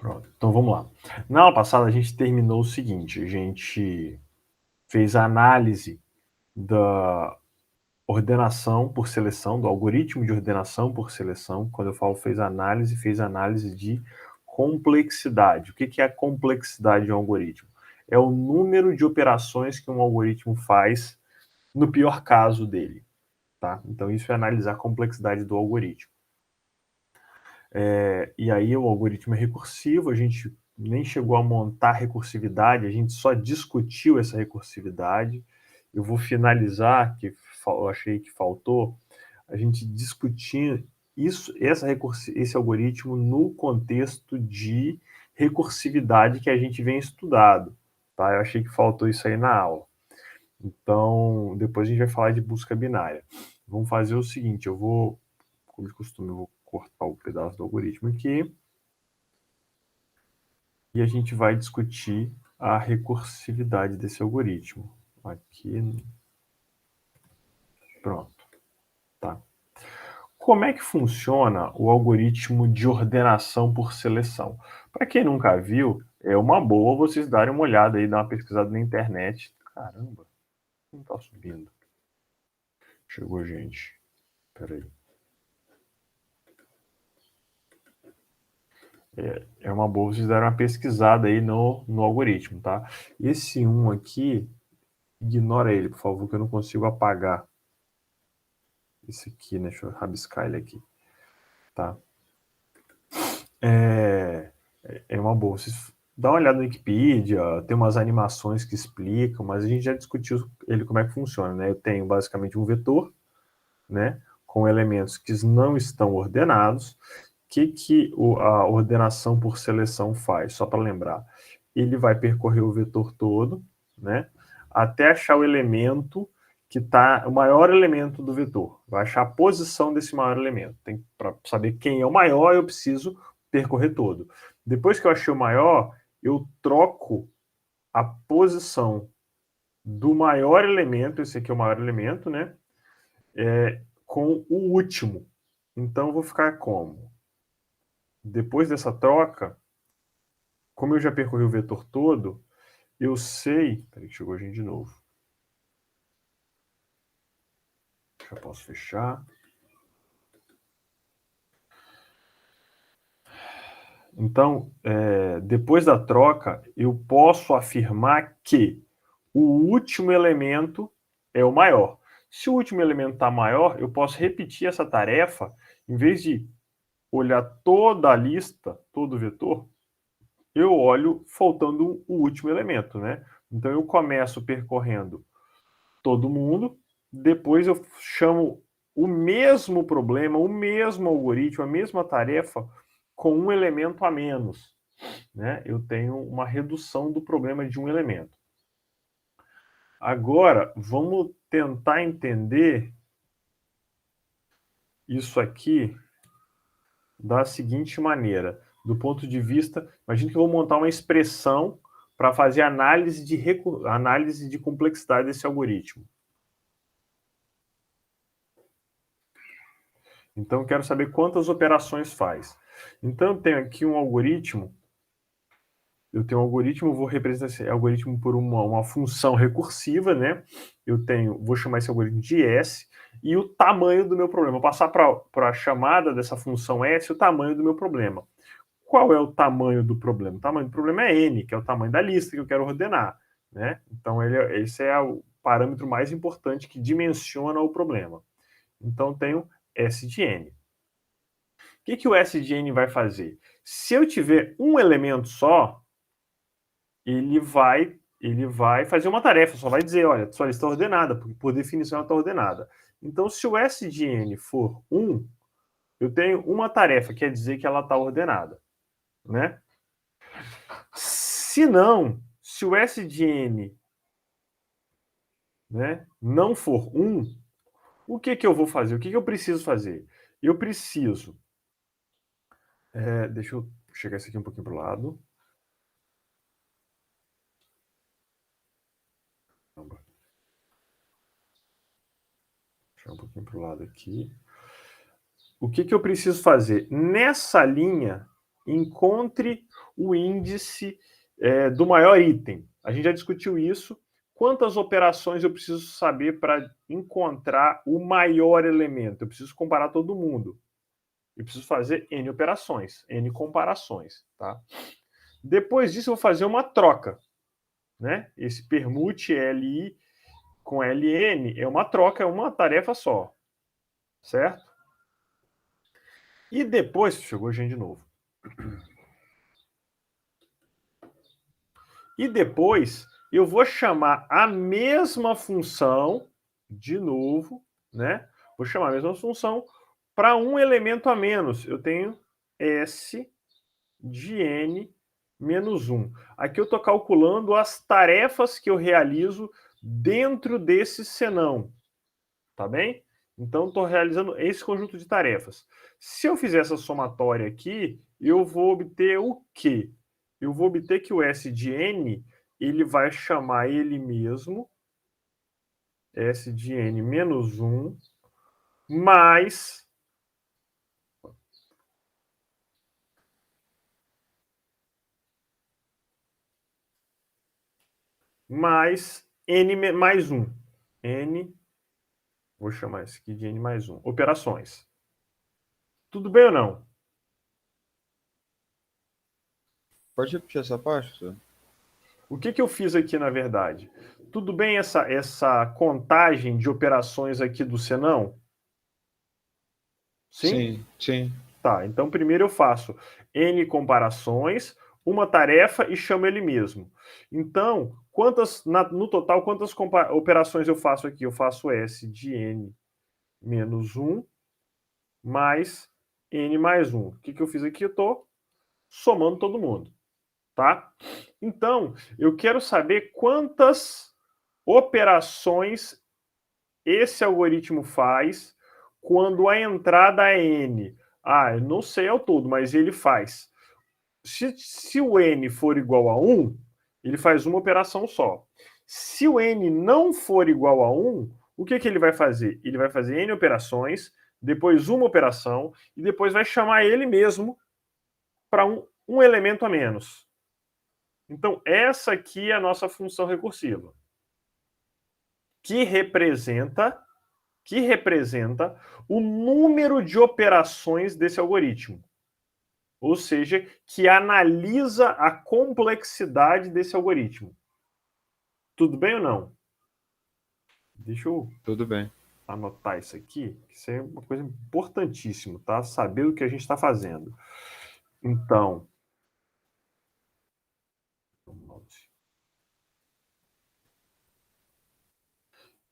Pronto, então vamos lá. Na aula passada a gente terminou o seguinte, a gente fez a análise da ordenação por seleção, do algoritmo de ordenação por seleção. Quando eu falo fez análise de complexidade. O que é a complexidade de um algoritmo? É o número de operações que um algoritmo faz no pior caso dele, tá? Então isso é analisar a complexidade do algoritmo. E aí o algoritmo é recursivo, a gente nem chegou a montar recursividade, a gente só discutiu essa recursividade. Eu vou finalizar, que eu achei que faltou, a gente discutir esse algoritmo no contexto de recursividade que a gente vem estudado, tá? Eu achei que faltou isso aí na aula. Então, depois a gente vai falar de busca binária. Vamos fazer o seguinte, eu vou, como de costume, eu vou cortar o pedaço do algoritmo aqui e a gente vai discutir a recursividade desse algoritmo. Aqui, pronto, tá. Como é que funciona o algoritmo de ordenação por seleção? Para quem nunca viu, é uma boa vocês darem uma olhada aí, dar uma pesquisada na internet. Caramba, não tá subindo. Chegou gente. Peraí. É uma boa vocês darem uma pesquisada aí no algoritmo, tá? Esse 1 aqui, ignora ele, por favor, que eu não consigo apagar. Esse aqui, né? Deixa eu rabiscar ele aqui, tá? É uma boa. Vocês dá uma olhada no Wikipedia, tem umas animações que explicam, mas a gente já discutiu ele como é que funciona, né? Eu tenho basicamente um vetor, né? Com elementos que não estão ordenados. O que a ordenação por seleção faz? Só para lembrar, ele vai percorrer o vetor todo, né? Até achar o elemento que está, o maior elemento do vetor. Vai achar a posição desse maior elemento. Para saber quem é o maior, eu preciso percorrer todo. Depois que eu achei o maior, eu troco a posição do maior elemento, esse aqui é o maior elemento, né? Com o último. Então, eu vou ficar como? Depois dessa troca, como eu já percorri o vetor todo, eu sei... Peraí, chegou a gente de novo. Já posso fechar. Então, depois da troca, eu posso afirmar que o último elemento é o maior. Se o último elemento está maior, eu posso repetir essa tarefa, em vez de olhar toda a lista, todo o vetor, eu olho faltando o último elemento, né? Então eu começo percorrendo todo mundo, depois eu chamo o mesmo problema, o mesmo algoritmo, a mesma tarefa com um elemento a menos, né? Eu tenho uma redução do problema de um elemento. Agora, vamos tentar entender isso aqui da seguinte maneira, do ponto de vista, imagine que eu vou montar uma expressão para fazer análise de complexidade desse algoritmo. Então, eu quero saber quantas operações faz. Então, eu tenho aqui um algoritmo, vou representar esse algoritmo por uma função recursiva, né? Vou chamar esse algoritmo de S, e o tamanho do meu problema. Vou passar para a chamada dessa função S o tamanho do meu problema. Qual é o tamanho do problema? O tamanho do problema é N, que é o tamanho da lista que eu quero ordenar, né? Então, esse é o parâmetro mais importante que dimensiona o problema. Então, tenho S de N. O que o S de N vai fazer? Se eu tiver um elemento só, ele vai fazer uma tarefa, só vai dizer, olha, sua lista está ordenada, porque por definição ela está ordenada. Então, se o S de N for 1, eu tenho uma tarefa, quer dizer que ela está ordenada, né? Se não, se o S de N, né, não for 1, o que eu vou fazer? O que eu preciso fazer? Eu preciso... deixa eu chegar isso aqui um pouquinho para o lado. Deixa um pouquinho para o lado aqui. O que eu preciso fazer? Nessa linha, encontre o índice do maior item. A gente já discutiu isso. Quantas operações eu preciso saber para encontrar o maior elemento? Eu preciso comparar todo mundo. Eu preciso fazer N operações, N comparações, tá? Depois disso, eu vou fazer uma troca, né? Esse permute LI com LN é uma troca, é uma tarefa só, certo? E depois, chegou gente de novo. E depois eu vou chamar a mesma função de novo, né? Vou chamar a mesma função para um elemento a menos. Eu tenho S de N menos 1. Aqui eu estou calculando as tarefas que eu realizo dentro desse senão, tá bem? Então, estou realizando esse conjunto de tarefas. Se eu fizer essa somatória aqui, eu vou obter o quê? Eu vou obter que o S de N, ele vai chamar ele mesmo, S de N menos 1, mais N mais 1. N, vou chamar esse aqui de N mais 1. Operações. Tudo bem ou não? Pode repetir essa parte, professor? O que eu fiz aqui, na verdade? Tudo bem essa contagem de operações aqui do senão? Sim? Sim, sim. Tá, então primeiro eu faço N comparações, uma tarefa e chamo ele mesmo. Então, no total, quantas operações eu faço aqui? Eu faço S de N menos 1 mais N mais 1. O que eu fiz aqui? Eu estou somando todo mundo, tá? Então, eu quero saber quantas operações esse algoritmo faz quando a entrada é N. Eu não sei ao todo, mas ele faz. Se o N for igual a 1, ele faz uma operação só. Se o N não for igual a 1, o que ele vai fazer? Ele vai fazer N operações, depois uma operação, e depois vai chamar ele mesmo para um elemento a menos. Então, essa aqui é a nossa função recursiva, que representa o número de operações desse algoritmo. Ou seja, que analisa a complexidade desse algoritmo. Tudo bem ou não? Deixa eu Tudo bem. anotar isso aqui, isso é uma coisa importantíssima, tá? Saber o que a gente está fazendo. Então,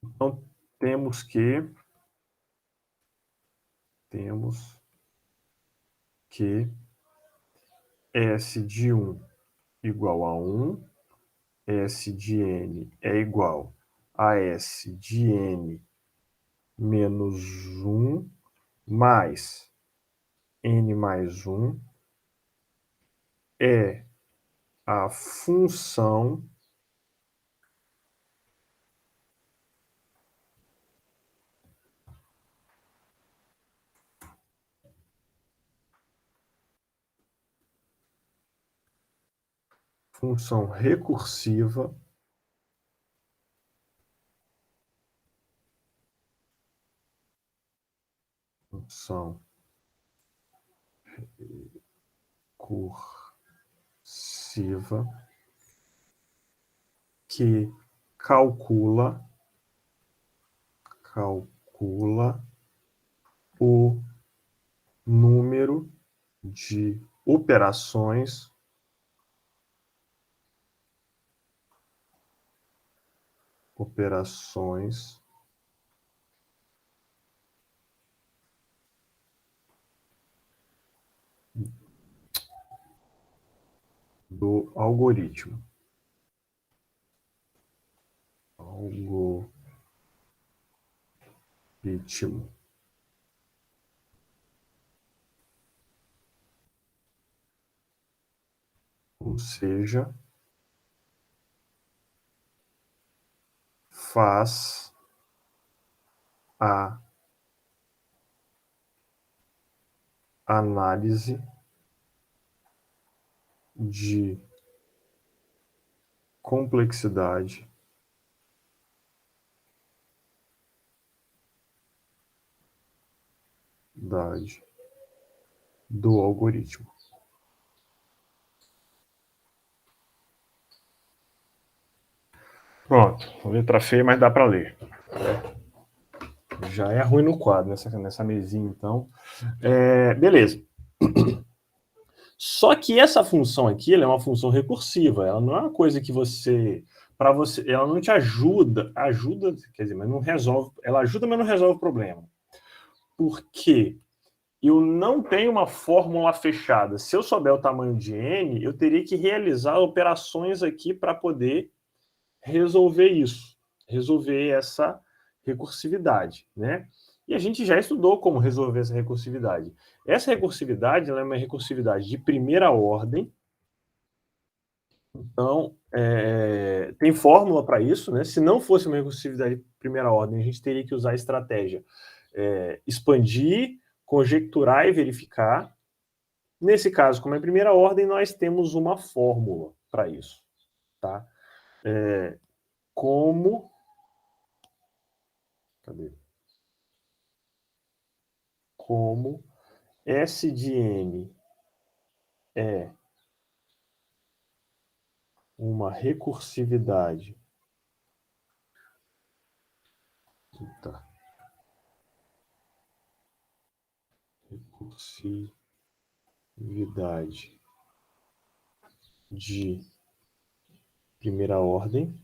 então temos que S de 1 igual a 1, S de N é igual a S de N menos 1 mais N mais 1 é a função recursiva função recursiva que calcula o número de operações do algoritmo. Ou seja, faz a análise de complexidade do algoritmo. Pronto, letra feia, mas dá para ler. Já é ruim no quadro, nessa mesinha, então. Beleza. Só que essa função aqui, ela é uma função recursiva, ela não é uma coisa que ela não te ajuda, quer dizer, mas não resolve, ela ajuda, mas não resolve o problema. Porque eu não tenho uma fórmula fechada. Se eu souber o tamanho de n, eu teria que realizar operações aqui para poder resolver isso, resolver essa recursividade, né? E a gente já estudou como resolver essa recursividade. Essa recursividade, ela é uma recursividade de primeira ordem. Então, tem fórmula para isso, né? Se não fosse uma recursividade de primeira ordem, a gente teria que usar a estratégia expandir, conjecturar e verificar. Nesse caso, como é primeira ordem, nós temos uma fórmula para isso, tá? Como... Cadê? Como S de n é uma recursividade. Tá. Recursividade de primeira ordem.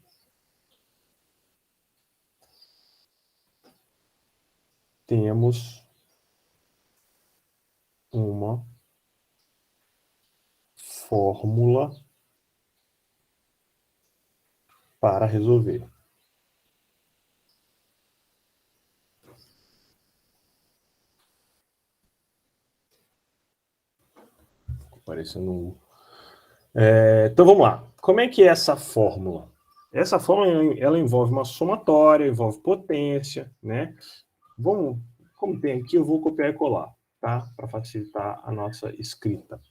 Temos uma fórmula para resolver. Ficou parecendo um... Então vamos lá. Como é que é essa fórmula? Essa fórmula ela envolve uma somatória, envolve potência, né? Como tem aqui, eu vou copiar e colar, tá? Para facilitar a nossa escrita.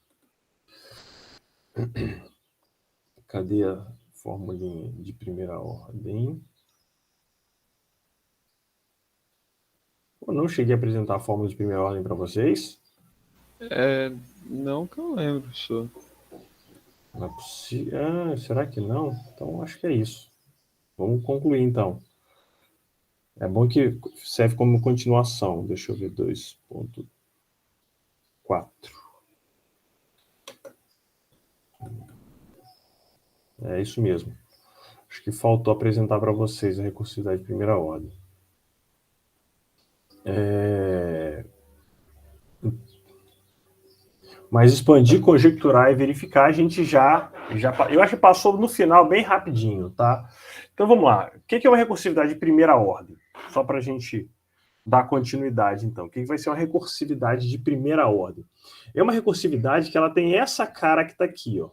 Cadê a formulinha de primeira ordem? Eu não cheguei a apresentar a fórmula de primeira ordem para vocês. Não que eu lembro, professor. Não é possível. Será que não? Então acho que é isso. Vamos concluir então. É bom que serve como continuação. Deixa eu ver 2.4. É isso mesmo. Acho que faltou apresentar para vocês a recursividade de primeira ordem. Mas expandir, conjecturar e verificar, a gente já... Eu acho que passou no final bem rapidinho, tá? Então vamos lá. O que é uma recursividade de primeira ordem? Só para a gente dar continuidade, então. O que vai ser uma recursividade de primeira ordem? É uma recursividade que ela tem essa cara que está aqui, ó.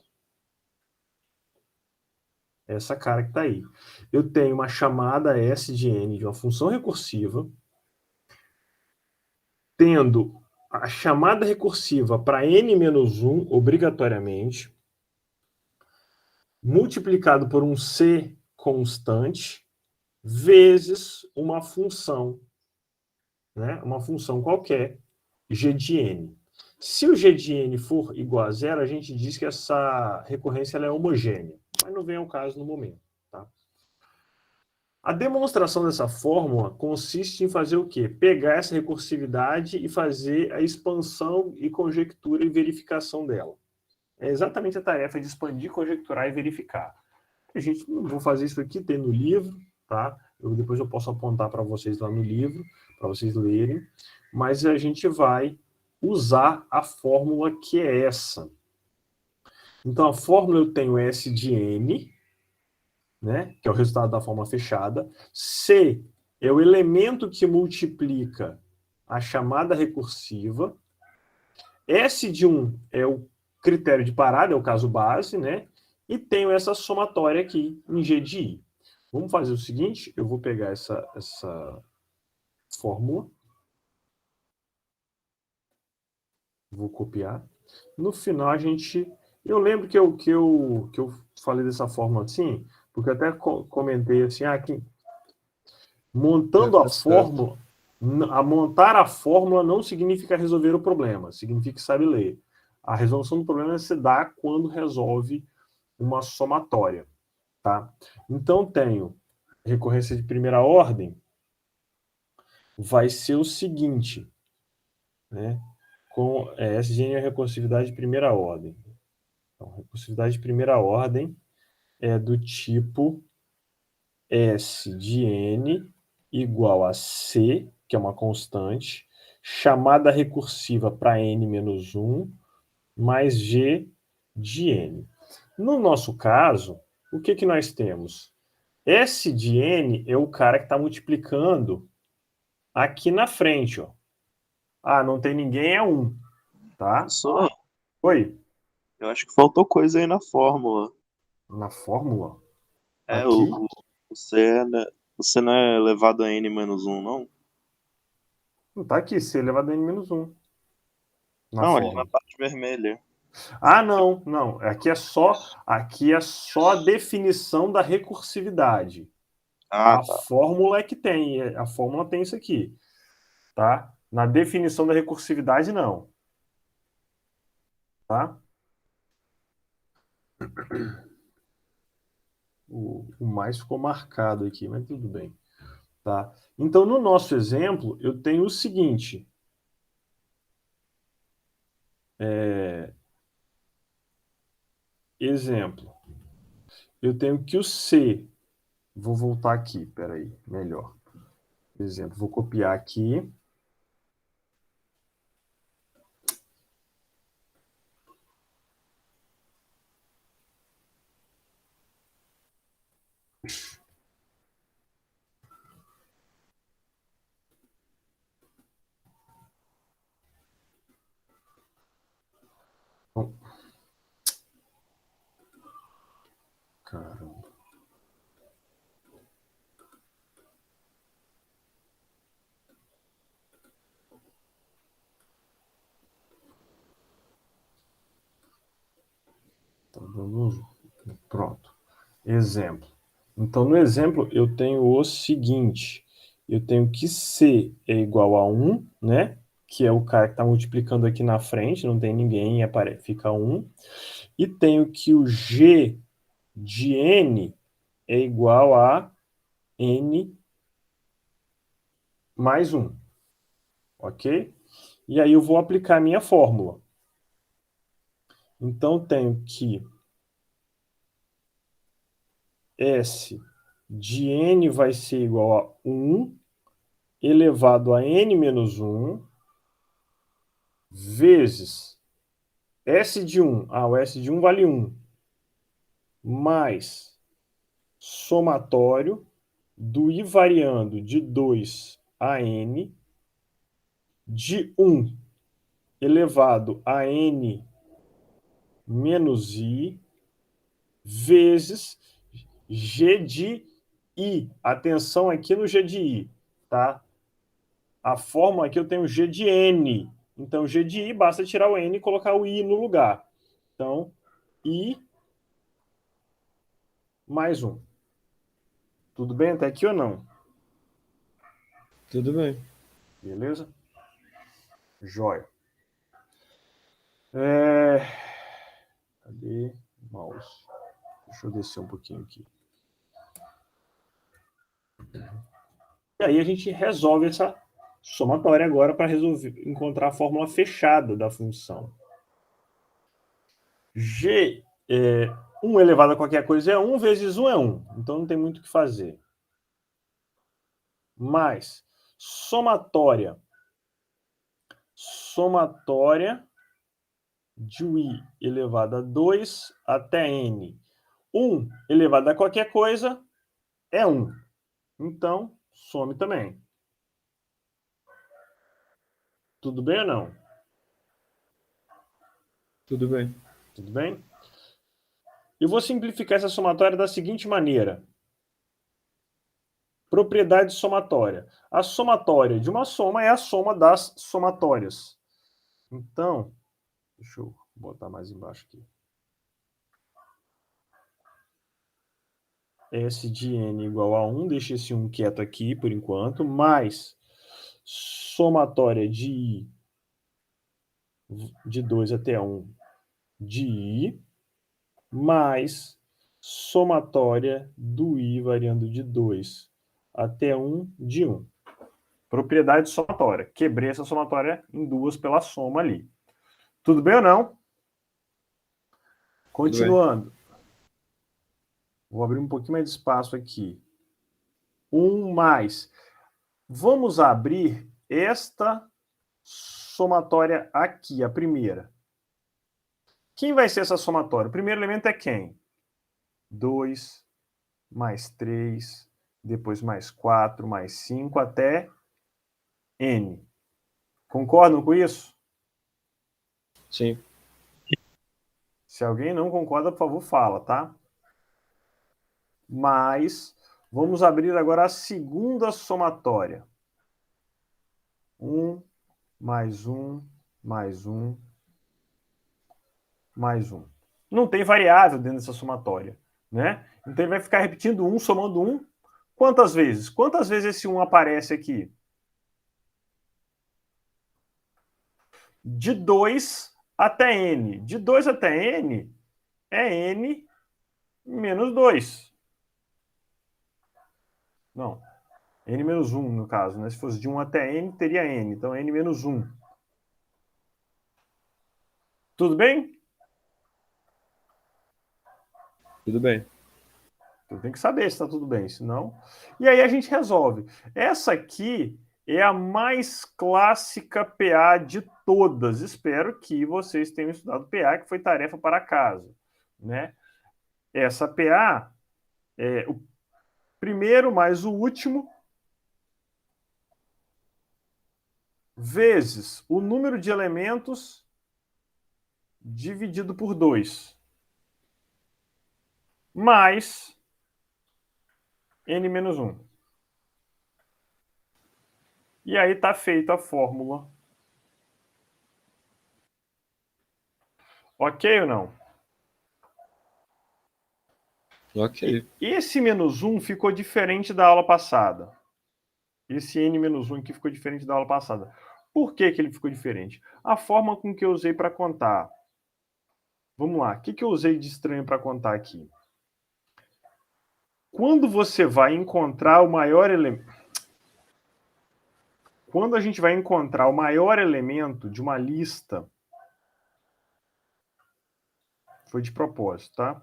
Essa cara que está aí. Eu tenho uma chamada S de n de uma função recursiva, tendo a chamada recursiva para n-1, obrigatoriamente, multiplicado por um c constante, vezes uma função, né? Uma função qualquer, g de n. Se o g de n for igual a zero, a gente diz que essa recorrência ela é homogênea, mas não vem ao caso no momento. Tá? A demonstração dessa fórmula consiste em fazer o quê? Pegar essa recursividade e fazer a expansão e conjectura e verificação dela. É exatamente a tarefa de expandir, conjecturar e verificar. A gente não vou fazer isso aqui, tem no livro, tá? Depois eu posso apontar para vocês lá no livro, para vocês lerem, mas a gente vai usar a fórmula que é essa. Então, a fórmula eu tenho S de n, né, que é o resultado da forma fechada. C é o elemento que multiplica a chamada recursiva. S de 1 é o critério de parada, é o caso base, né? E tenho essa somatória aqui em G de I. Vamos fazer o seguinte, eu vou pegar essa fórmula, vou copiar. No final, a gente Eu lembro que eu falei dessa forma assim, porque eu até comentei assim, que montando a Tá certo. fórmula, montar a fórmula não significa resolver o problema, significa que sabe ler. A resolução do problema se dá quando resolve uma somatória, tá? Então tenho recorrência de primeira ordem, vai ser o seguinte, né? Com SGN é recursividade de primeira ordem. Então, recursividade de primeira ordem é do tipo S de n igual a C, que é uma constante, chamada recursiva para n menos 1, mais G de n. No nosso caso, o que nós temos? S de n é o cara que está multiplicando aqui na frente. Ó. Não tem ninguém, é 1. Tá? Só, Oi? eu acho que faltou coisa aí na fórmula. Na fórmula? É, Aqui? o C, você não é elevado a n menos um, não? Não tá aqui, C elevado a n menos 1. Na Não, ali na fórmula. parte vermelha. Não, não. Aqui é só a definição da recursividade. Ah, A tá. fórmula é que tem, a fórmula tem isso aqui, tá? Na definição da recursividade, não. Tá? O mais ficou marcado aqui, mas tudo bem. Tá? Então, no nosso exemplo, eu tenho o seguinte. Exemplo. Eu tenho que o C. Vou voltar aqui, peraí, melhor. Exemplo, vou copiar aqui. Caramba. Tá dando Pronto. Exemplo. Então, no exemplo, eu tenho o seguinte. Eu tenho que C é igual a 1, né? Que é o cara que está multiplicando aqui na frente, não tem ninguém, fica 1. E tenho que o G de N é igual a N mais 1. Ok? E aí eu vou aplicar a minha fórmula. Então, tenho que S de N vai ser igual a 1 elevado a N menos 1 vezes S de 1. O S de 1 vale 1. Mais somatório do I variando de 2 a N de 1 elevado a N menos I vezes G de I. Atenção aqui no G de I, tá? A fórmula aqui eu tenho G de N. Então, G de I, basta tirar o N e colocar o I no lugar. Então, I mais 1. Tudo bem até aqui ou não? Tudo bem. Beleza? Jóia. Cadê o mouse? Deixa eu descer um pouquinho aqui. E aí a gente resolve essa somatória agora para encontrar a fórmula fechada da função. G, 1 elevado a qualquer coisa é 1, vezes 1 é 1. Então não tem muito o que fazer. Mais somatória de I elevado a 2 até N. 1 elevado a qualquer coisa é 1. Então, some também. Tudo bem ou não? Tudo bem. Tudo bem? Eu vou simplificar essa somatória da seguinte maneira. Propriedade somatória. A somatória de uma soma é a soma das somatórias. Então, deixa eu botar mais embaixo aqui. S de n igual a 1, deixa esse 1 quieto aqui por enquanto, mais somatória de i de 2 até 1 de i, mais somatória do i variando de 2 até 1 de 1. Propriedade somatória. Quebrei essa somatória em duas pela soma ali. Tudo bem ou não? Continuando. Vou abrir um pouquinho mais de espaço aqui. 1 mais. Vamos abrir esta somatória aqui, a primeira. Quem vai ser essa somatória? O primeiro elemento é quem? 2, mais 3, depois mais 4, mais 5, até n. Concordam com isso? Sim. Se alguém não concorda, por favor, fala, tá? Mas vamos abrir agora a segunda somatória. 1, mais 1, mais 1, mais 1. Não tem variável dentro dessa somatória, né? Então ele vai ficar repetindo 1, somando 1. Quantas vezes? Quantas vezes esse 1 aparece aqui? De 2 até n. De 2 até n é n menos 2. Não. N menos 1, no caso, né? Se fosse de 1 até n, teria n. Então, n menos 1. Tudo bem? Tudo bem. Eu tenho que saber se está tudo bem, senão... E aí a gente resolve. Essa aqui é a mais clássica PA de todas. Espero que vocês tenham estudado PA, que foi tarefa para casa, né? Essa PA é o primeiro mais o último vezes o número de elementos dividido por 2, mais n menos 1. E aí está feita a fórmula. Ok ou não? Ok. Esse menos 1 ficou diferente da aula passada. Esse n menos 1 aqui ficou diferente da aula passada. Por que ele ficou diferente? A forma com que eu usei para contar. Vamos lá. O que eu usei de estranho para contar aqui? Quando você vai encontrar o maior elemento... Quando a gente vai encontrar o maior elemento de uma lista... Foi de propósito, tá?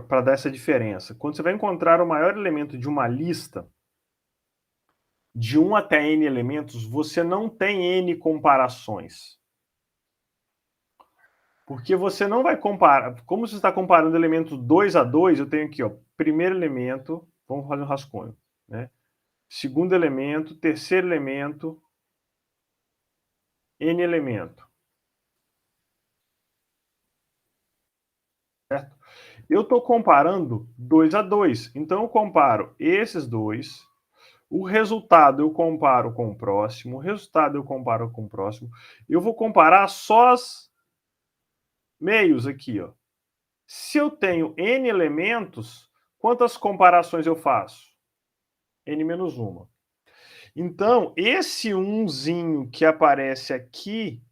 Para dar essa diferença. Quando você vai encontrar o maior elemento de uma lista, de 1 até n elementos, você não tem n comparações. Porque você não vai comparar... Como você está comparando elementos 2 a 2, eu tenho aqui, ó, primeiro elemento, vamos fazer um rascunho, né? Segundo elemento, terceiro elemento, n elemento. Certo? Eu estou comparando 2 a 2, então eu comparo esses dois, o resultado eu comparo com o próximo, o resultado eu comparo com o próximo, eu vou comparar só os meios aqui, ó. Se eu tenho n elementos, quantas comparações eu faço? N menos 1. Então, esse 1zinho que aparece aqui,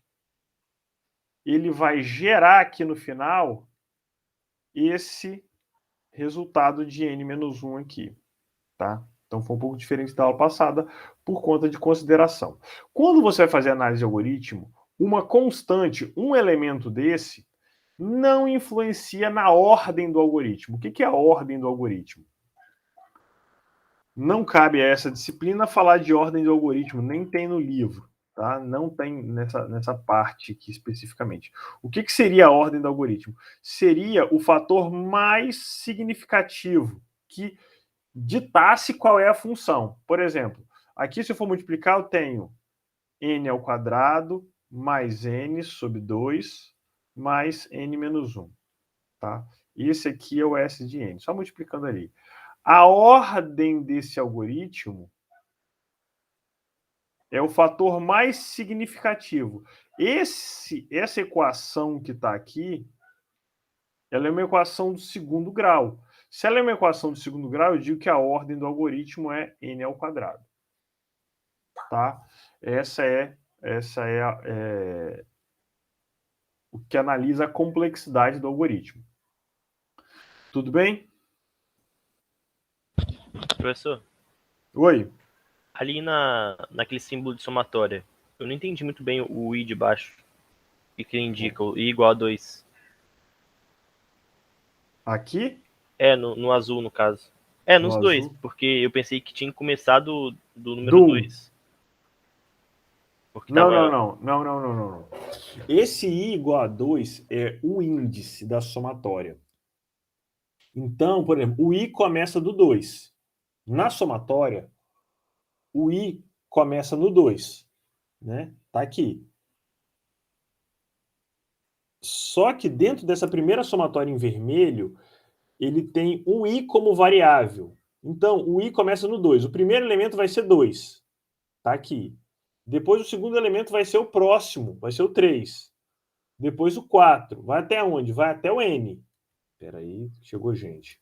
ele vai gerar aqui no final esse resultado de n menos 1 aqui, tá? Então foi um pouco diferente da aula passada por conta de consideração. Quando você vai fazer análise de algoritmo, uma constante, um elemento desse, não influencia na ordem do algoritmo. O que é a ordem do algoritmo? Não cabe a essa disciplina falar de ordem do algoritmo, nem tem no livro, tá? Não tem nessa parte aqui especificamente. O que seria a ordem do algoritmo? Seria o fator mais significativo que ditasse qual é a função. Por exemplo, aqui se eu for multiplicar, eu tenho n ao quadrado mais n sobre 2 mais n menos 1. Tá? Esse aqui é o S de n, só multiplicando ali. A ordem desse algoritmo é o fator mais significativo. Essa equação que está aqui, ela é uma equação do segundo grau. Se ela é uma equação de segundo grau, eu digo que a ordem do algoritmo é n ao quadrado. Tá? Essa é o que analisa a complexidade do algoritmo. Tudo bem? Professor, Oi. ali naquele símbolo de somatória, eu não entendi muito bem o i de baixo. O que indica o i igual a 2. Aqui? No azul, no caso. Nos No dois, azul? porque eu pensei que tinha começado do número Do 2. Porque Não, tava... não. Esse i igual a 2 é o índice da somatória. Então, por exemplo, o i começa do 2. Na somatória, o i começa no 2. Né? Tá aqui. Só que dentro dessa primeira somatória em vermelho, ele tem um i como variável. Então, o i começa no 2. O primeiro elemento vai ser 2. Tá aqui. Depois, o segundo elemento vai ser o próximo, vai ser o 3. Depois, o 4. Vai até onde? Vai até o n. Espera aí, chegou gente.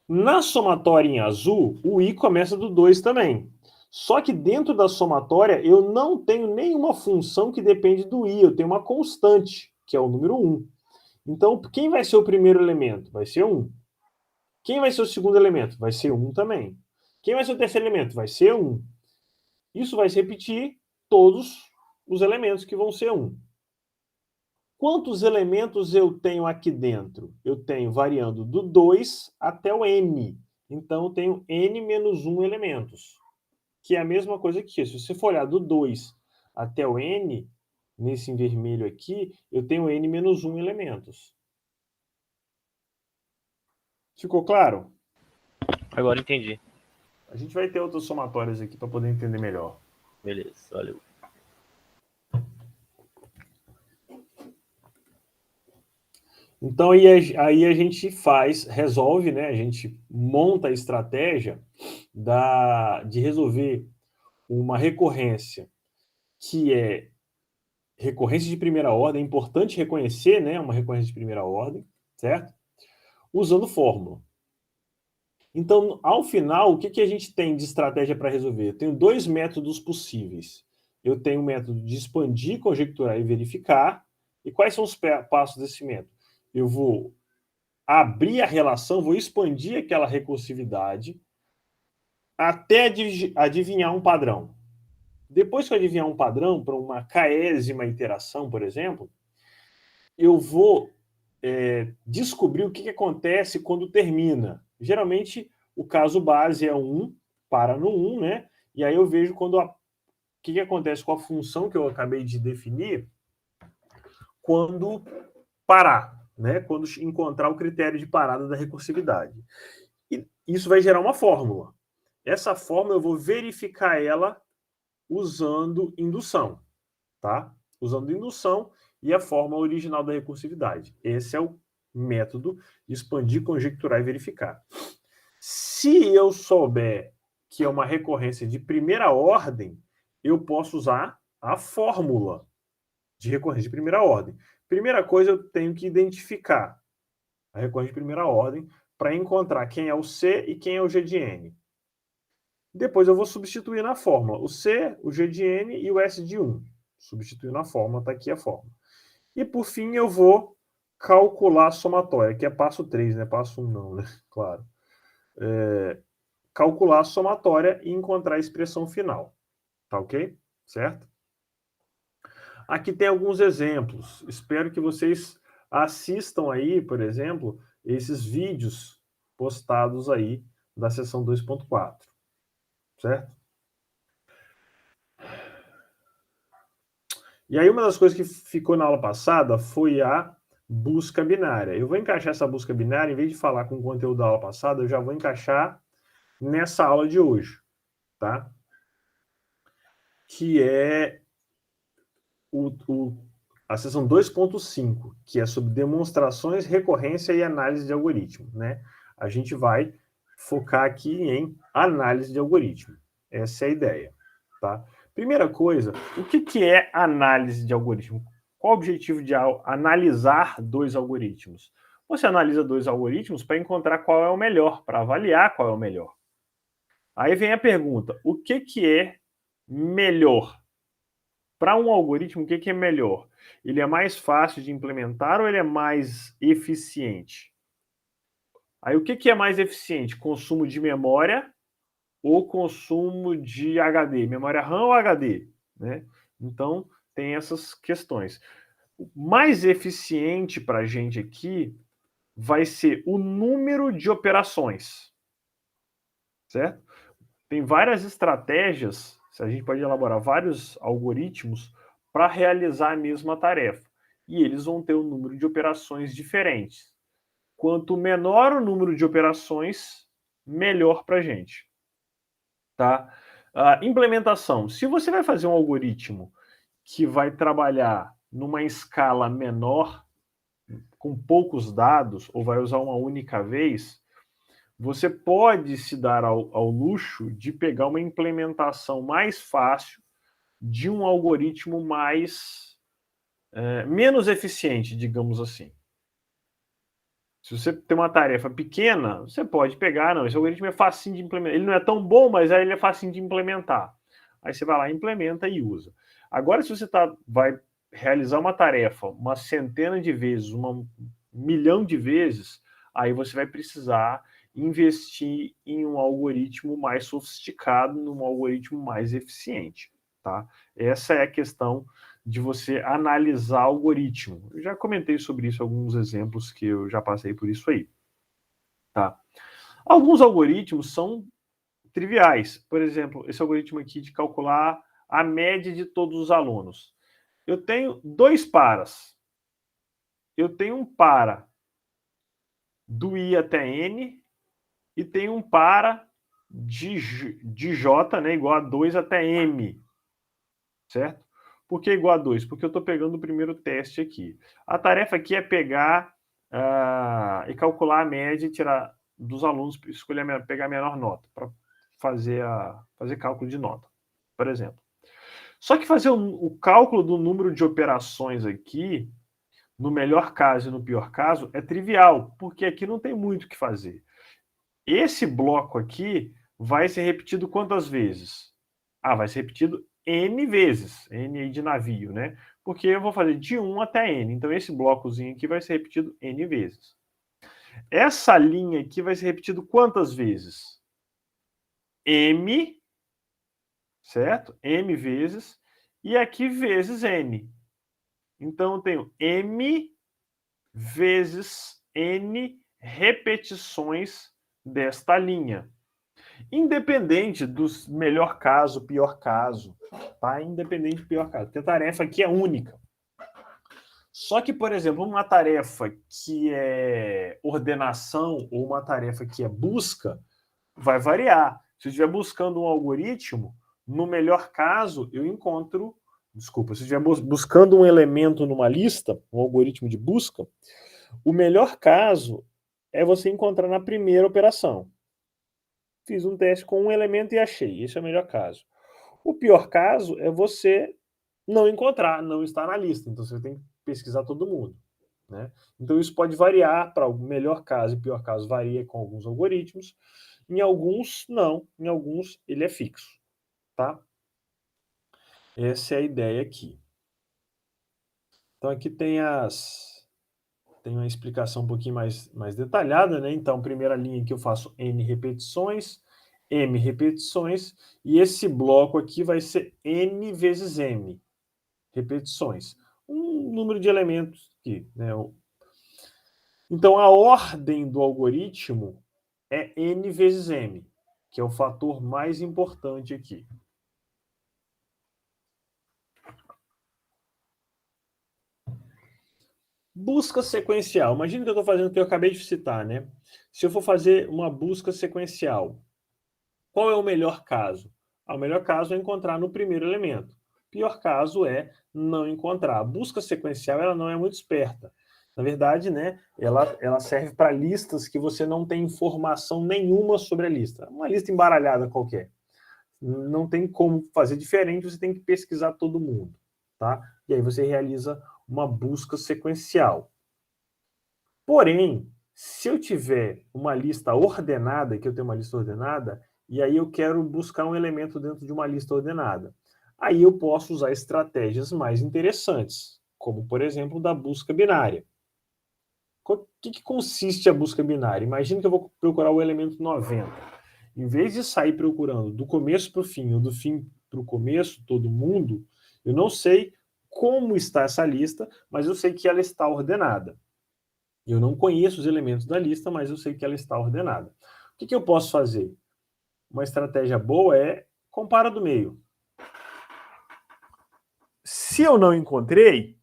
Na somatória em azul, o i começa do 2 também. Só que dentro da somatória, eu não tenho nenhuma função que depende do i. Eu tenho uma constante, que é o número 1. Então, quem vai ser o primeiro elemento? Vai ser 1. Quem vai ser o segundo elemento? Vai ser 1 também. Quem vai ser o terceiro elemento? Vai ser 1. Isso vai se repetir todos os elementos que vão ser 1. Quantos elementos eu tenho aqui dentro? Eu tenho variando do 2 até o n. Então, eu tenho n menos 1 elementos, que é a mesma coisa que isso. Se você for olhar do 2 até o n, nesse em vermelho aqui, eu tenho n menos 1 elementos. Ficou claro? Agora entendi. A gente vai ter outras somatórias aqui para poder entender melhor. Beleza, valeu. Então, aí a gente resolve, né? A gente monta a estratégia de resolver uma recorrência que é recorrência de primeira ordem. É importante reconhecer, né? Uma recorrência de primeira ordem, certo? Usando fórmula. Então, ao final, o que a gente tem de estratégia para resolver? Eu tenho dois métodos possíveis. Eu tenho o método de expandir, conjecturar e verificar. E quais são os passos desse método? Eu vou abrir a relação, vou expandir aquela recursividade até adivinhar um padrão. Depois que eu adivinhar um padrão para uma késima iteração, por exemplo, eu vou descobrir o que acontece quando termina. Geralmente, o caso base é 1, para no 1, né? E aí eu vejo o que acontece com a função que eu acabei de definir quando parar, né? Quando encontrar o critério de parada da recursividade. E isso vai gerar uma fórmula. Essa fórmula eu vou verificar ela usando indução, tá? Usando indução e a fórmula original da recursividade. Esse é o método de expandir, conjecturar e verificar. Se eu souber que é uma recorrência de primeira ordem, eu posso usar a fórmula de recorrência de primeira ordem. Primeira coisa, eu tenho que identificar a recorrência de primeira ordem para encontrar quem é o C e quem é o G de N. Depois eu vou substituir na fórmula o C, o G de N e o S de 1. Substituir na fórmula, está aqui a fórmula. E por fim eu vou calcular a somatória, que é passo 3, né? Passo 1 não, né? Claro. Calcular a somatória e encontrar a expressão final. Tá ok? Certo? Aqui tem alguns exemplos. Espero que vocês assistam aí, por exemplo, esses vídeos postados aí da seção 2.4. Certo? E aí uma das coisas que ficou na aula passada foi a busca binária. Eu vou encaixar essa busca binária, em vez de falar com o conteúdo da aula passada, eu já vou encaixar nessa aula de hoje, tá? Que é a seção 2.5, que é sobre demonstrações, recorrência e análise de algoritmo, né? A gente vai focar aqui em análise de algoritmo. Essa é a ideia, tá? Primeira coisa, o que é análise de algoritmo? Qual o objetivo de analisar dois algoritmos? Você analisa dois algoritmos para encontrar qual é o melhor, para avaliar qual é o melhor. Aí vem a pergunta, o que é melhor? Para um algoritmo, o que é melhor? Ele é mais fácil de implementar ou ele é mais eficiente? Aí o que é mais eficiente? Consumo de memória ou consumo de HD? Memória RAM ou HD? Né? Então, tem essas questões. O mais eficiente para a gente aqui vai ser o número de operações. Certo? Tem várias estratégias, a gente pode elaborar vários algoritmos para realizar a mesma tarefa. E eles vão ter um número de operações diferentes. Quanto menor o número de operações, melhor para a gente. Tá? A implementação. Se você vai fazer um algoritmo que vai trabalhar numa escala menor, com poucos dados, ou vai usar uma única vez, você pode se dar ao luxo de pegar uma implementação mais fácil de um algoritmo menos eficiente, digamos assim. Se você tem uma tarefa pequena, você pode pegar, não, esse algoritmo é facinho de implementar. Ele não é tão bom, mas aí ele é facinho de implementar. Aí você vai lá, implementa e usa. Agora, se você vai realizar uma tarefa uma centena de vezes, 1.000.000 de vezes, aí você vai precisar investir em um algoritmo mais sofisticado, num algoritmo mais eficiente. Tá? Essa é a questão de você analisar algoritmo. Eu já comentei sobre isso, alguns exemplos que eu já passei por isso aí. Tá? Alguns algoritmos são triviais. Por exemplo, esse algoritmo aqui de calcular a média de todos os alunos. Eu tenho dois paras. Eu tenho um para do i até n e tenho um para de j, né, igual a 2 até m. Certo? Por que igual a 2? Porque eu estou pegando o primeiro teste aqui. A tarefa aqui é pegar e calcular a média e tirar dos alunos, pegar a menor nota, para fazer cálculo de nota, por exemplo. Só que fazer o cálculo do número de operações aqui, no melhor caso e no pior caso, é trivial, porque aqui não tem muito o que fazer. Esse bloco aqui vai ser repetido quantas vezes? Vai ser repetido N vezes, N aí de navio, né? Porque eu vou fazer de 1 até N, então esse blocozinho aqui vai ser repetido N vezes. Essa linha aqui vai ser repetido quantas vezes? M, certo? M vezes, e aqui vezes N. Então eu tenho M vezes N repetições desta linha. Independente do melhor caso, pior caso, tá? Independente do pior caso, porque a tarefa aqui é única. Só que, por exemplo, uma tarefa que é ordenação ou uma tarefa que é busca, vai variar. Se eu estiver buscando um algoritmo, no melhor caso, eu encontro... Desculpa, se eu estiver buscando um elemento numa lista, um algoritmo de busca, o melhor caso é você encontrar na primeira operação. Fiz um teste com um elemento e achei. Esse é o melhor caso. O pior caso é você não encontrar, não estar na lista. Então, você tem que pesquisar todo mundo. Né? Então, isso pode variar para o melhor caso e pior caso. Varia com alguns algoritmos. Em alguns, não. Em alguns, ele é fixo. Tá? Essa é a ideia aqui. Então, aqui tem uma explicação um pouquinho mais detalhada, né? Então, primeira linha que eu faço N repetições, M repetições, e esse bloco aqui vai ser N vezes M repetições. Um número de elementos aqui, né? Então, a ordem do algoritmo é N vezes M, que é o fator mais importante aqui. Busca sequencial. Imagina que eu estou fazendo o que eu acabei de citar, né? Se eu for fazer uma busca sequencial, qual é o melhor caso? O melhor caso é encontrar no primeiro elemento. O pior caso é não encontrar. A busca sequencial ela não é muito esperta. Na verdade, né, ela serve para listas que você não tem informação nenhuma sobre a lista. Uma lista embaralhada qualquer. Não tem como fazer diferente, você tem que pesquisar todo mundo. Tá? E aí você realiza uma busca sequencial. Porém, se eu tiver uma lista ordenada, que eu tenho uma lista ordenada, e aí eu quero buscar um elemento dentro de uma lista ordenada, aí eu posso usar estratégias mais interessantes, como, por exemplo, da busca binária. O que consiste a busca binária? Imagina que eu vou procurar o elemento 90. Em vez de sair procurando do começo para o fim, ou do fim para o começo, todo mundo, eu não sei como está essa lista, mas eu sei que ela está ordenada. Eu não conheço os elementos da lista, mas eu sei que ela está ordenada. O que eu posso fazer? Uma estratégia boa é compara do meio. Se eu não encontrei,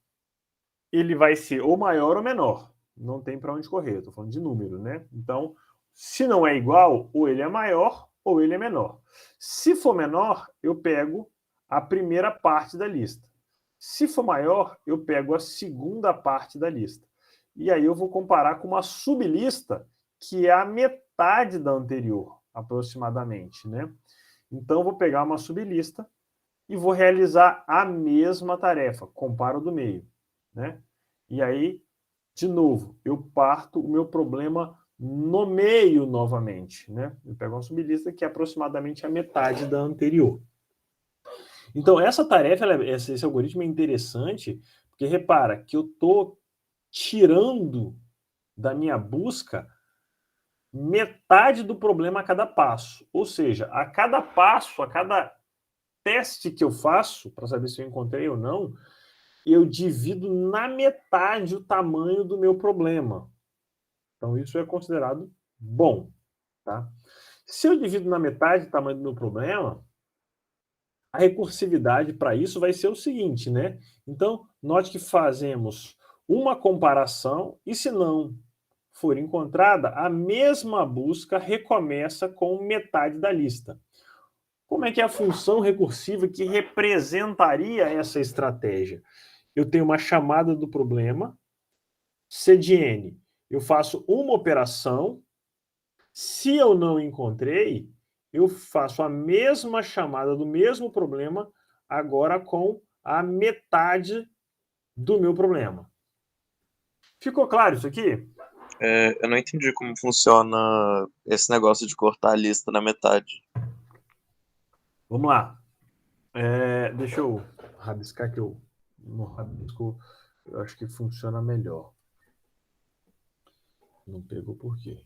ele vai ser ou maior ou menor. Não tem para onde correr, estou falando de número, né? Então, se não é igual, ou ele é maior ou ele é menor. Se for menor, eu pego a primeira parte da lista. Se for maior, eu pego a segunda parte da lista. E aí eu vou comparar com uma sublista que é a metade da anterior, aproximadamente, né? Então, eu vou pegar uma sublista e vou realizar a mesma tarefa, comparo do meio, né? E aí, de novo, eu parto o meu problema no meio novamente, né? Eu pego uma sublista que é aproximadamente a metade da anterior. Então, essa tarefa, esse algoritmo é interessante, porque repara que eu estou tirando da minha busca metade do problema a cada passo. Ou seja, a cada passo, a cada teste que eu faço, para saber se eu encontrei ou não, eu divido na metade o tamanho do meu problema. Então, isso é considerado bom. Tá? Se eu divido na metade o tamanho do meu problema, a recursividade para isso vai ser o seguinte, né? Então, note que fazemos uma comparação e, se não for encontrada, a mesma busca recomeça com metade da lista. Como é que é a função recursiva que representaria essa estratégia? Eu tenho uma chamada do problema, C de N. Eu faço uma operação. Se eu não encontrei, eu faço a mesma chamada do mesmo problema, agora com a metade do meu problema. Ficou claro isso aqui? Eu não entendi como funciona esse negócio de cortar a lista na metade. Vamos lá. Deixa eu rabiscar que eu no rabisco eu acho que funciona melhor. Não pegou por quê?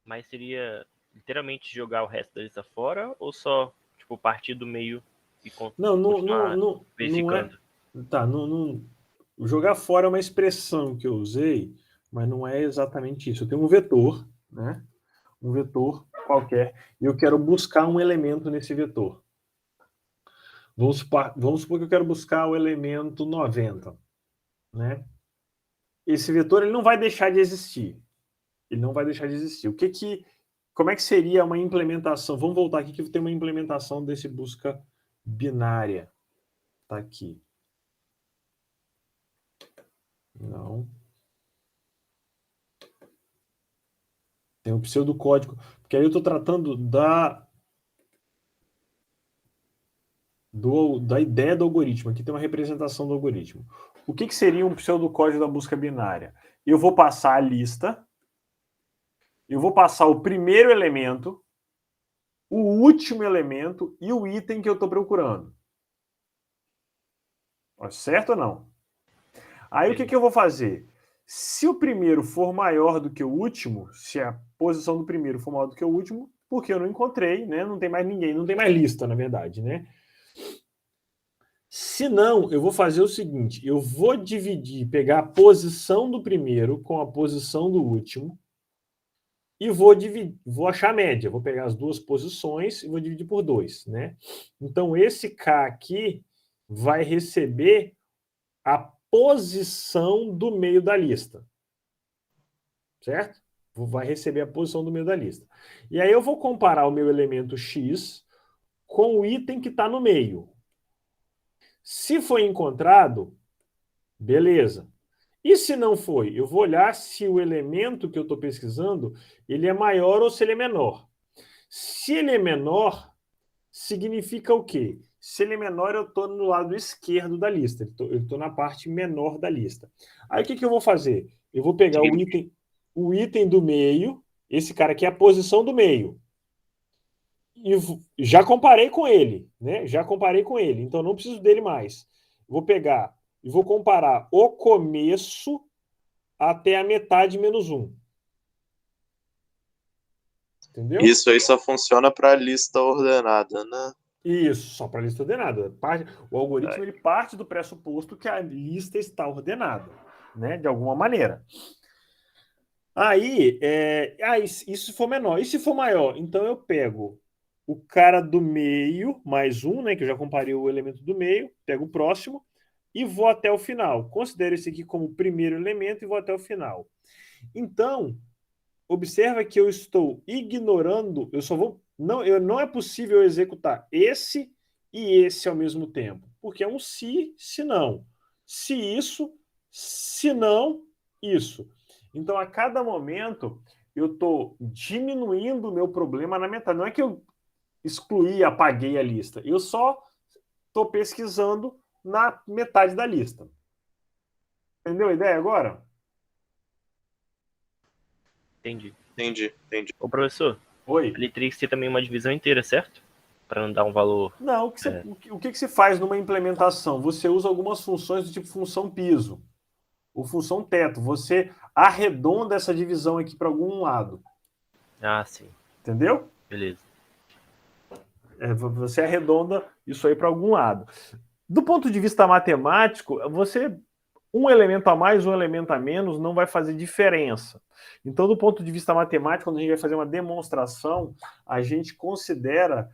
Mas seria literalmente jogar o resto da lista fora ou só tipo partir do meio e Não verificando? é. Tá, jogar fora é uma expressão que eu usei, mas não é exatamente isso. Eu tenho um vetor, né? Um vetor qualquer, e eu quero buscar um elemento nesse vetor. Vamos supor que eu quero buscar o elemento 90, né? Esse vetor ele não vai deixar de existir. Ele não vai deixar de existir. Como é que seria uma implementação? Vamos voltar aqui que tem uma implementação desse busca binária. Tá aqui. Não. Tem um pseudocódigo. Porque aí eu estou tratando da ideia do algoritmo. Aqui tem uma representação do algoritmo. O que seria um pseudocódigo da busca binária? Eu vou passar a lista, eu vou passar o primeiro elemento, o último elemento e o item que eu estou procurando. Certo ou não? Aí o que eu vou fazer? Se o primeiro for maior do que o último, se a posição do primeiro for maior do que o último, porque eu não encontrei, né? Não tem mais ninguém, não tem mais lista, na verdade, né? Se não, eu vou fazer o seguinte, eu vou pegar a posição do primeiro com a posição do último e vou achar a média. Vou pegar as duas posições e vou dividir por 2, né? Então, esse K aqui vai receber a posição do meio da lista. Certo? Vai receber a posição do meio da lista. E aí eu vou comparar o meu elemento X com o item que está no meio. Se foi encontrado, beleza. E se não foi? Eu vou olhar se o elemento que eu estou pesquisando ele é maior ou se ele é menor. Se ele é menor, significa o quê? Se ele é menor, eu estou no lado esquerdo da lista. Eu estou na parte menor da lista. Aí o que eu vou fazer? Eu vou pegar o item do meio, esse cara aqui é a posição do meio. E já comparei com ele, né? Já comparei com ele, então não preciso dele mais. Vou pegar e vou comparar o começo até a metade menos 1. Entendeu? Isso aí só funciona para lista ordenada, né? Isso, só para a lista ordenada. O algoritmo ele parte do pressuposto que a lista está ordenada, né? De alguma maneira. Aí, isso se for menor. E se for maior? Então eu pego o cara do meio, mais 1, né? Que eu já comparei o elemento do meio, pego o próximo e vou até o final. Considero esse aqui como o primeiro elemento e vou até o final. Então, observa que eu estou ignorando, não é possível executar esse e esse ao mesmo tempo, porque é um se não. Se isso, se não, isso. Então, a cada momento, eu estou diminuindo o meu problema na metade. Não é que eu excluí, apaguei a lista. Eu só estou pesquisando na metade da lista. Entendeu a ideia agora? Entendi. Entendi. Ô, professor, Oi. ele teria que ser também uma divisão inteira, certo? Para não dar um valor. Não, o que você faz numa implementação? Você usa algumas funções do tipo função piso ou função teto. Você arredonda essa divisão aqui para algum lado. Ah, sim. Entendeu? Beleza. Você arredonda isso aí para algum lado. Do ponto de vista matemático, um elemento a mais, um elemento a menos não vai fazer diferença. Então, do ponto de vista matemático, quando a gente vai fazer uma demonstração, a gente considera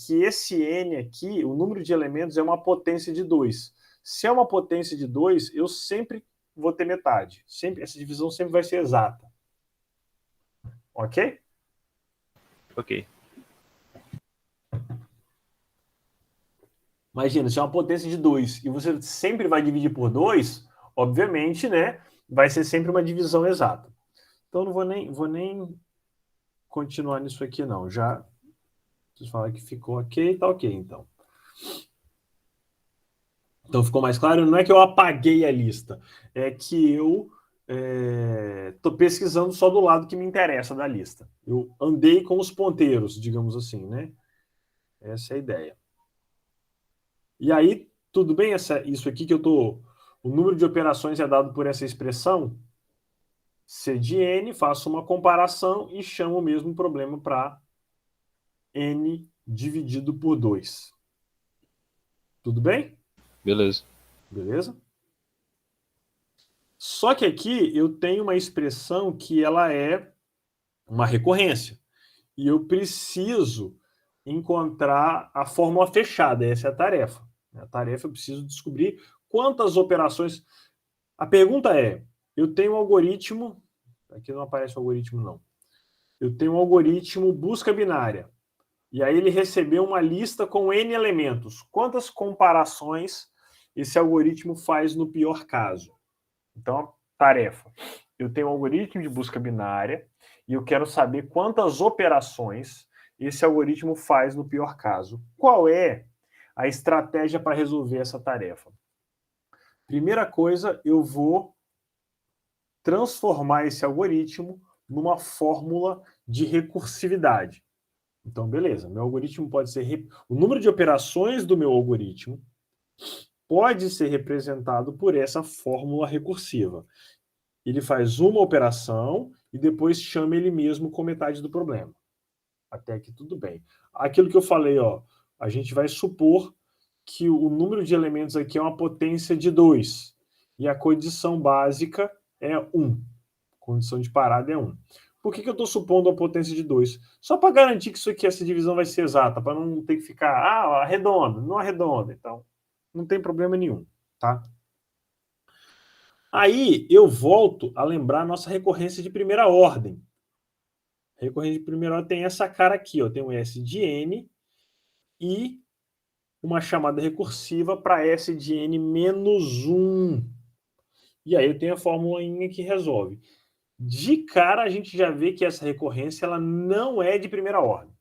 que esse n aqui, o número de elementos, é uma potência de 2. Se é uma potência de 2, eu sempre vou ter metade. Essa divisão sempre vai ser exata. Ok? Ok. Imagina, se é uma potência de 2 e você sempre vai dividir por 2, obviamente, né, vai ser sempre uma divisão exata. Então, não vou nem continuar nisso aqui, não. Já preciso falar que ficou ok, tá ok, então. Então, ficou mais claro? Não é que eu apaguei a lista, é que eu estou pesquisando só do lado que me interessa da lista. Eu andei com os ponteiros, digamos assim, né? Essa é a ideia. E aí, tudo bem isso aqui que eu estou... O número de operações é dado por essa expressão, C de N, faço uma comparação e chamo o mesmo problema para N dividido por 2. Tudo bem? Beleza. Beleza? Só que aqui eu tenho uma expressão que ela é uma recorrência. E eu preciso encontrar a fórmula fechada. Essa é a tarefa. A tarefa eu preciso descobrir quantas operações... A pergunta é, eu tenho um algoritmo... Aqui não aparece o algoritmo, não. Eu tenho um algoritmo busca binária. E aí ele recebeu uma lista com N elementos. Quantas comparações esse algoritmo faz no pior caso? Então, tarefa. Eu tenho um algoritmo de busca binária e eu quero saber quantas operações esse algoritmo faz no pior caso. Qual é a estratégia para resolver essa tarefa? Primeira coisa, eu vou transformar esse algoritmo numa fórmula de recursividade. Então, beleza, meu algoritmo pode ser... O número de operações do meu algoritmo pode ser representado por essa fórmula recursiva. Ele faz uma operação e depois chama ele mesmo com metade do problema. Até aqui tudo bem. Aquilo que eu falei, ó, a gente vai supor que o número de elementos aqui é uma potência de 2 e a condição básica é 1. Condição de parada é 1. Por que eu estou supondo a potência de 2? Só para garantir que isso aqui, essa divisão vai ser exata, para não ter que ficar, arredonda, não arredonda. Então, não tem problema nenhum, tá? Aí, eu volto a lembrar a nossa recorrência de primeira ordem. A recorrência de primeira ordem tem essa cara aqui, ó, tem um S de N e uma chamada recursiva para S de N menos 1. E aí eu tenho a formulainha que resolve. De cara, a gente já vê que essa recorrência ela não é de primeira ordem.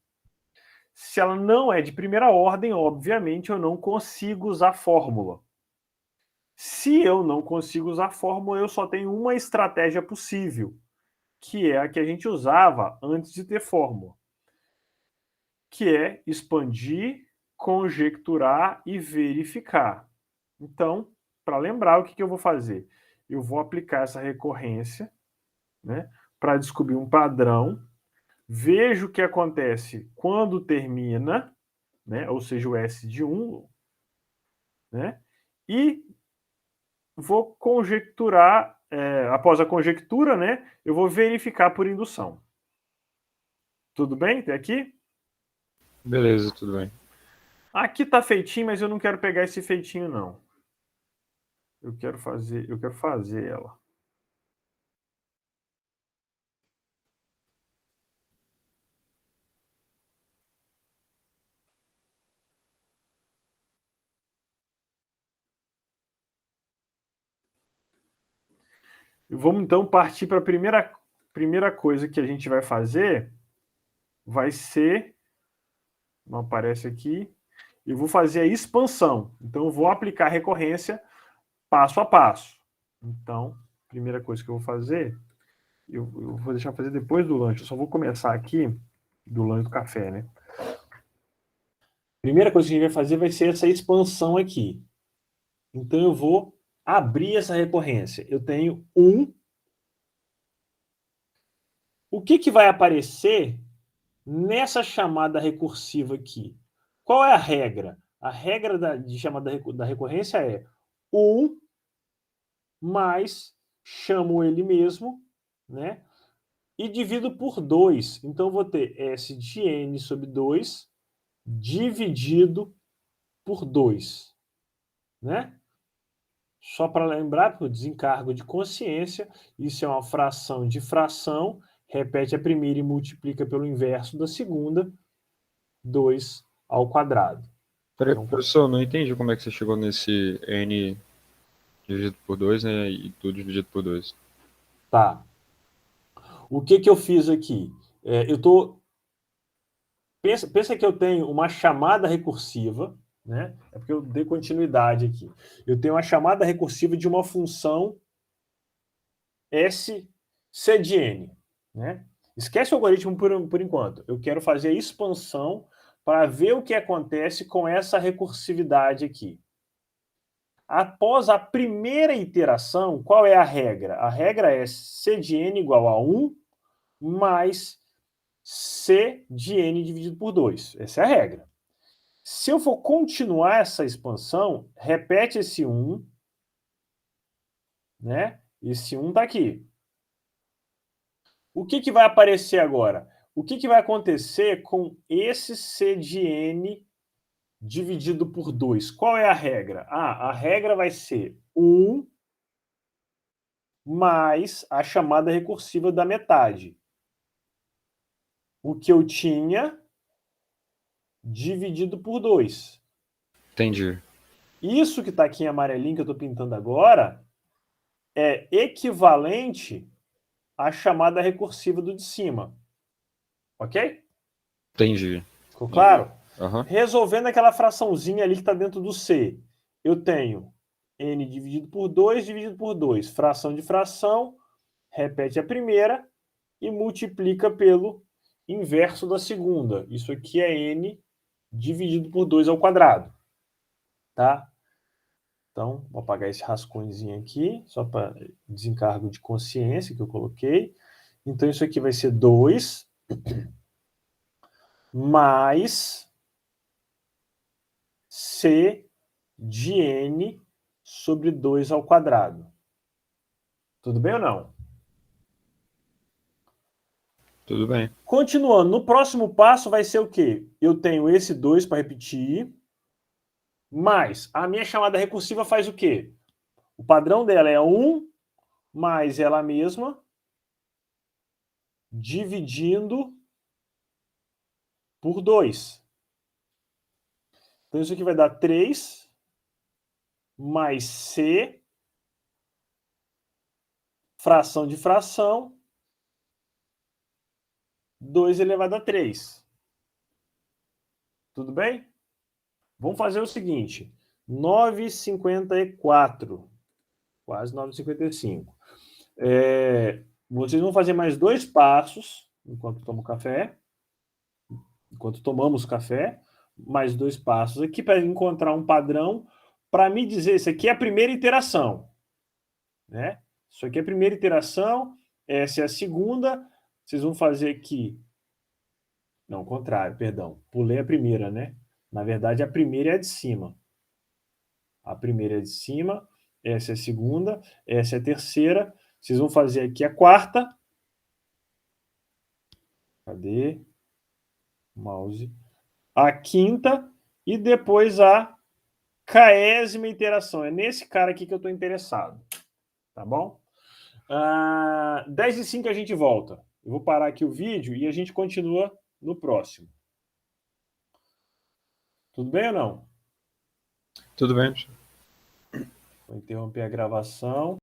Se ela não é de primeira ordem, obviamente eu não consigo usar fórmula. Se eu não consigo usar fórmula, eu só tenho uma estratégia possível, que é a que a gente usava antes de ter fórmula, que é expandir, conjecturar e verificar. Então, para lembrar, o que eu vou fazer? Eu vou aplicar essa recorrência, né, para descobrir um padrão, vejo o que acontece quando termina, né, ou seja, o S de 1, né, e vou conjecturar, após a conjectura, né, eu vou verificar por indução. Tudo bem até aqui? Beleza, tudo bem. Aqui está feitinho, mas eu não quero pegar esse feitinho, não. Eu quero fazer ela. Vamos então partir para a primeira coisa que a gente vai fazer, vai ser, não aparece aqui, eu vou fazer a expansão. Então eu vou aplicar a recorrência passo a passo. Então, primeira coisa que eu vou fazer, eu vou deixar fazer depois do lanche, eu só vou começar aqui do lanche do café, né? Primeira coisa que a gente vai fazer vai ser essa expansão aqui. Então eu vou abrir essa recorrência. Eu tenho 1. O que vai aparecer nessa chamada recursiva aqui? Qual é a regra? A regra de chamada da recorrência é 1 mais, chamo ele mesmo, né? E divido por 2. Então, eu vou ter S de N sobre 2 dividido por 2. Né? Só para lembrar, porque o desencargo de consciência, isso é uma fração de fração, repete a primeira e multiplica pelo inverso da segunda, 2 ao quadrado. Peraí, Então, professor, não entendi como é que você chegou nesse N dividido por 2, né? E tudo dividido por 2. tá. O que eu fiz aqui? Pensa que eu tenho uma chamada recursiva, né? É porque eu dei continuidade aqui. Eu tenho uma chamada recursiva de uma função S C de N, né? Esquece o algoritmo por enquanto. Eu quero fazer a expansão para ver o que acontece com essa recursividade aqui. Após a primeira iteração, qual é a regra? A regra é C de N igual a 1 mais C de N dividido por 2. Essa é a regra. Se eu for continuar essa expansão, repete esse 1, né? Esse 1 está aqui. O que vai aparecer agora? O que vai acontecer com esse C de N dividido por 2? Qual é a regra? A regra vai ser 1 mais a chamada recursiva da metade. O que eu tinha dividido por 2. Entendi. Isso que está aqui em amarelinho, que eu estou pintando agora, é equivalente à chamada recursiva do de cima. Ok? Entendi. Ficou claro? Uhum. Resolvendo aquela fraçãozinha ali que está dentro do C, eu tenho N dividido por 2, dividido por 2. Fração de fração, repete a primeira e multiplica pelo inverso da segunda. Isso aqui é N dividido por 2 ao quadrado. Tá? Então, vou apagar esse rascunhozinho aqui, só para desencargo de consciência que eu coloquei. Então, isso aqui vai ser 2 mais C de N sobre 2 ao quadrado. Tudo bem ou não? Tudo bem. Continuando, no próximo passo vai ser o quê? Eu tenho esse 2 para repetir, mas a minha chamada recursiva faz o quê? O padrão dela é 1 mais ela mesma, dividindo por 2. Então, isso aqui vai dar 3 mais C, fração de fração, 2 elevado a 3. Tudo bem? Vamos fazer o seguinte, 9h54, quase 9h55. Vocês vão fazer mais 2 passos, enquanto tomamos café, mais 2 passos aqui para encontrar um padrão, para me dizer, isso aqui é a primeira iteração, né? Isso aqui é a primeira iteração, essa é a segunda, vocês vão fazer aqui, não, contrário, perdão, pulei a primeira, né? Na verdade, a primeira é a de cima. A primeira é de cima, essa é a segunda, essa é a terceira, vocês vão fazer aqui a quarta. Cadê? Mouse. A quinta e depois a 40ª iteração. É nesse cara aqui que eu estou interessado. Tá bom? 10h05 a gente volta. Eu vou parar aqui o vídeo e a gente continua no próximo. Tudo bem ou não? Tudo bem, professor. Vou interromper a gravação.